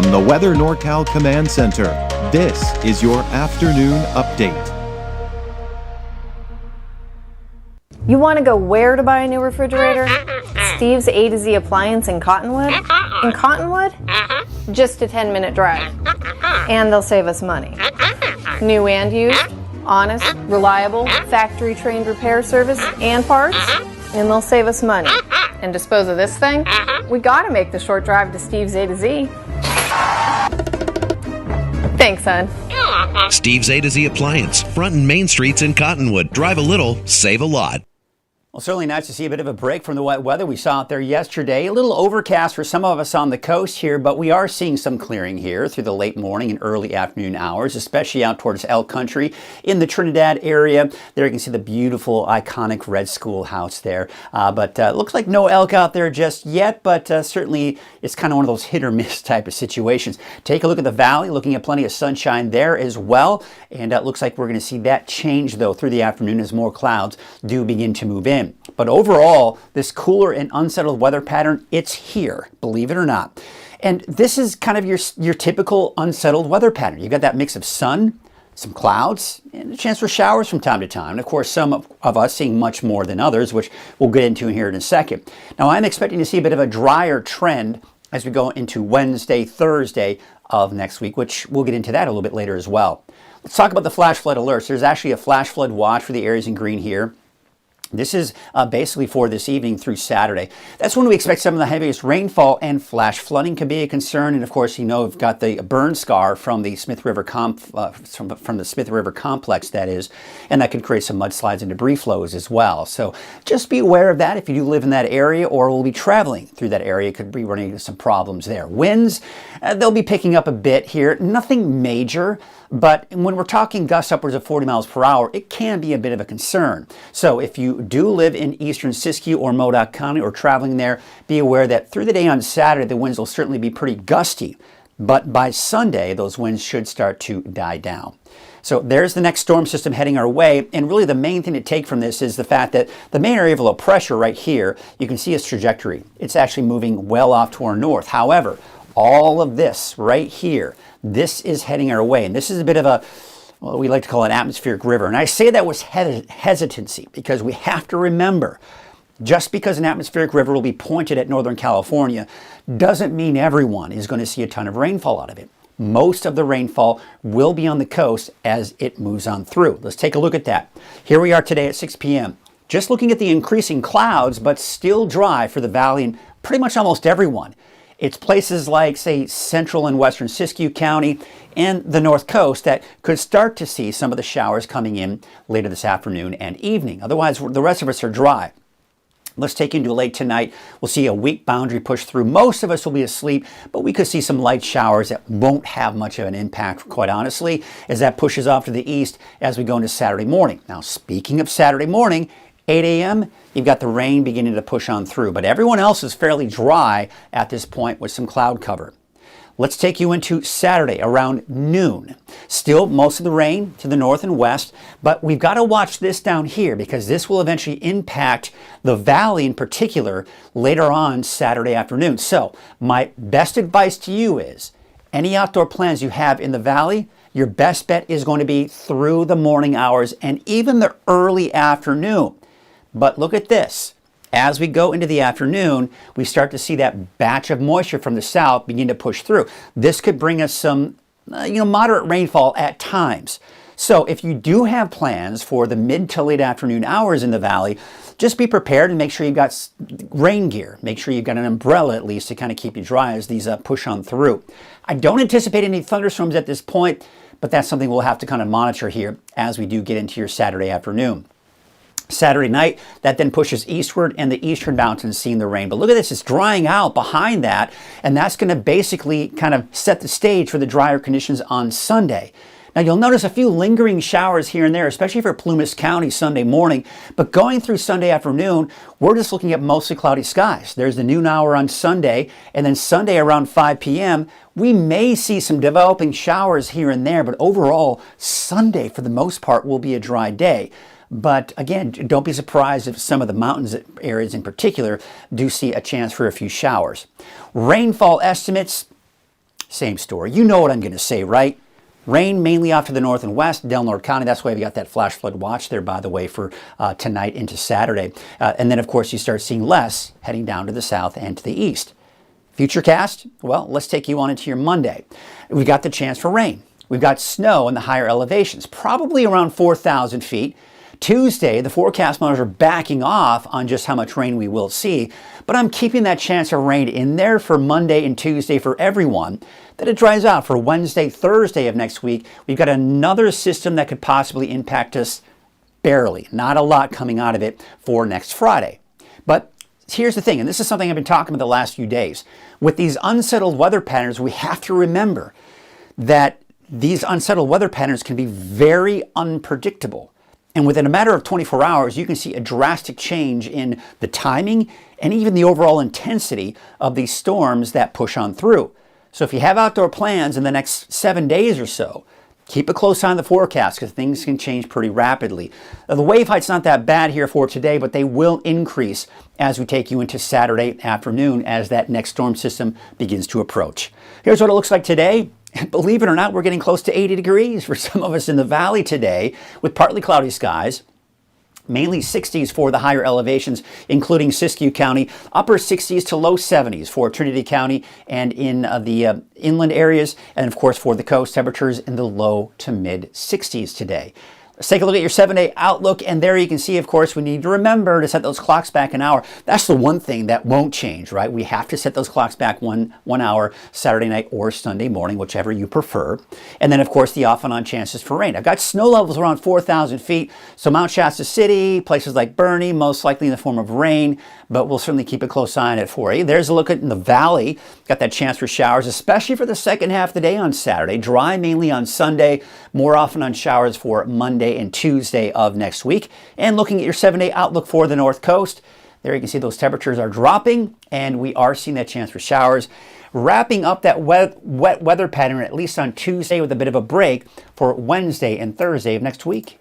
From the Weather NorCal Command Center, this is your afternoon update. You want to go where to buy a new refrigerator? Steve's A to Z Appliance in Cottonwood? In Cottonwood? Just a 10-minute drive. And they'll save us money. New and used, honest, reliable, factory-trained repair service and parts, and they'll save us money. And dispose of this thing? We gotta make the short drive to Steve's A to Z. Thanks, son. Steve's A to Z Appliance, front and main streets in Cottonwood. Drive a little, save a lot. Well, certainly nice to see a bit of a break from the wet weather we saw out there yesterday. A little overcast for some of us on the coast here, but we are seeing some clearing here through the late morning and early afternoon hours, especially out towards Elk Country in the Trinidad area. There you can see the beautiful, iconic red schoolhouse there. But looks like no elk out there just yet, but certainly it's kind of one of those hit or miss type of situations. Take a look at the valley, looking at plenty of sunshine there as well. And it looks like we're going to see that change, though, through the afternoon as more clouds do begin to move in. But overall, this cooler and unsettled weather pattern, it's here, believe it or not. And this is kind of your typical unsettled weather pattern. You've got that mix of sun, some clouds, and a chance for showers from time to time. And of course, some of us seeing much more than others, which we'll get into here in a second. Now, I'm expecting to see a bit of a drier trend as we go into Wednesday, Thursday of next week, which we'll get into that a little bit later as well. Let's talk about the flash flood alerts. There's actually a flash flood watch for the areas in green here. This is basically for this evening through Saturday. That's when we expect some of the heaviest rainfall, and flash flooding can be a concern. And of course, you know, we've got the burn scar from the Smith River from the Smith River complex, that is, and that could create some mudslides and debris flows as well. So just be aware of that if you do live in that area or will be traveling through that area. Could be running into some problems there. Winds, they'll be picking up a bit here. Nothing major. But when we're talking gusts upwards of 40 miles per hour, it can be a bit of a concern. So if you do live in eastern Siskiyou or Modoc County or traveling there, be aware that through the day on Saturday, the winds will certainly be pretty gusty. But by Sunday, those winds should start to die down. So there's the next storm system heading our way. And really the main thing to take from this is the fact that the main area of low pressure right here, you can see its trajectory. It's actually moving well off to our north. However, all of this right here, this is heading our way. And this is a bit of a, well, we like to call it an atmospheric river. And I say that with hesitancy because we have to remember, just because an atmospheric river will be pointed at Northern California doesn't mean everyone is going to see a ton of rainfall out of it. Most of the rainfall will be on the coast as it moves on through. Let's take a look at that. Here we are today at 6 p.m. Just looking at the increasing clouds, but still dry for the valley and pretty much almost everyone. It's places like, say, central and western Siskiyou County and the north coast that could start to see some of the showers coming in later this afternoon and evening. Otherwise, the rest of us are dry. Let's take into late tonight. We'll see a weak boundary push through. Most of us will be asleep, but we could see some light showers that won't have much of an impact, quite honestly, as that pushes off to the east as we go into Saturday morning. Now, speaking of Saturday morning, 8 a.m., you've got the rain beginning to push on through, but everyone else is fairly dry at this point with some cloud cover. Let's take you into Saturday around noon. Still most of the rain to the north and west, but we've got to watch this down here because this will eventually impact the valley in particular later on Saturday afternoon. So my best advice to you is any outdoor plans you have in the valley, your best bet is going to be through the morning hours and even the early afternoon. But look at this. As we go into the afternoon, we start to see that batch of moisture from the south begin to push through. This could bring us some, moderate rainfall at times. So if you do have plans for the mid to late afternoon hours in the valley, just be prepared and make sure you've got rain gear. Make sure you've got an umbrella at least to kind of keep you dry as these push on through. I don't anticipate any thunderstorms at this point, but that's something we'll have to kind of monitor here as we do get into your Saturday afternoon. Saturday night, that then pushes eastward and the eastern mountains seeing the rain. But look at this, it's drying out behind that, and that's going to basically kind of set the stage for the drier conditions on Sunday. Now you'll notice a few lingering showers here and there, especially for Plumas County Sunday morning, but going through Sunday afternoon, we're just looking at mostly cloudy skies. There's the noon hour on Sunday, and then Sunday around 5 p.m., we may see some developing showers here and there, but overall, Sunday for the most part will be a dry day. But again, don't be surprised if some of the mountains areas in particular do see a chance for a few showers. Rainfall estimates, same story. You know what I'm going to say, right? Rain mainly off to the north and west, Del Norte County. That's why we got that flash flood watch there, by the way, for tonight into Saturday. And then, of course, you start seeing less heading down to the south and to the east. Futurecast, well, let's take you on into your Monday. We've got the chance for rain. We've got snow in the higher elevations, probably around 4,000 feet. Tuesday, the forecast models are backing off on just how much rain we will see, but I'm keeping that chance of rain in there for Monday and Tuesday for everyone. Then it dries out for Wednesday, Thursday of next week. We've got another system that could possibly impact us barely. Not a lot coming out of it for next Friday. But here's the thing, and this is something I've been talking about the last few days. With these unsettled weather patterns, we have to remember that these unsettled weather patterns can be very unpredictable. And within a matter of 24 hours, you can see a drastic change in the timing and even the overall intensity of these storms that push on through. So if you have outdoor plans in the next 7 days or so, keep a close eye on the forecast because things can change pretty rapidly. The wave height's not that bad here for today, but they will increase as we take you into Saturday afternoon as that next storm system begins to approach. Here's what it looks like today. Believe it or not, we're getting close to 80 degrees for some of us in the valley today with partly cloudy skies. Mainly 60s for the higher elevations, including Siskiyou County, upper 60s to low 70s for Trinity County and in the inland areas, and of course for the coast, temperatures in the low to mid 60s today. Let's take a look at your 7-day outlook, and there you can see, of course, we need to remember to set those clocks back an hour. That's the one thing that won't change, right? We have to set those clocks back one hour Saturday night or Sunday morning, whichever you prefer. And then, of course, the off and on chances for rain. I've got snow levels around 4,000 feet, so Mount Shasta City, places like Bernie, most likely in the form of rain, but we'll certainly keep a close eye on it for you. There's a look at in the valley. Got that chance for showers, especially for the second half of the day on Saturday. Dry mainly on Sunday, more often on showers for Monday and Tuesday of next week. And looking at your 7-day outlook for the North Coast, there you can see those temperatures are dropping and we are seeing that chance for showers. Wrapping up that wet weather pattern at least on Tuesday with a bit of a break for Wednesday and Thursday of next week.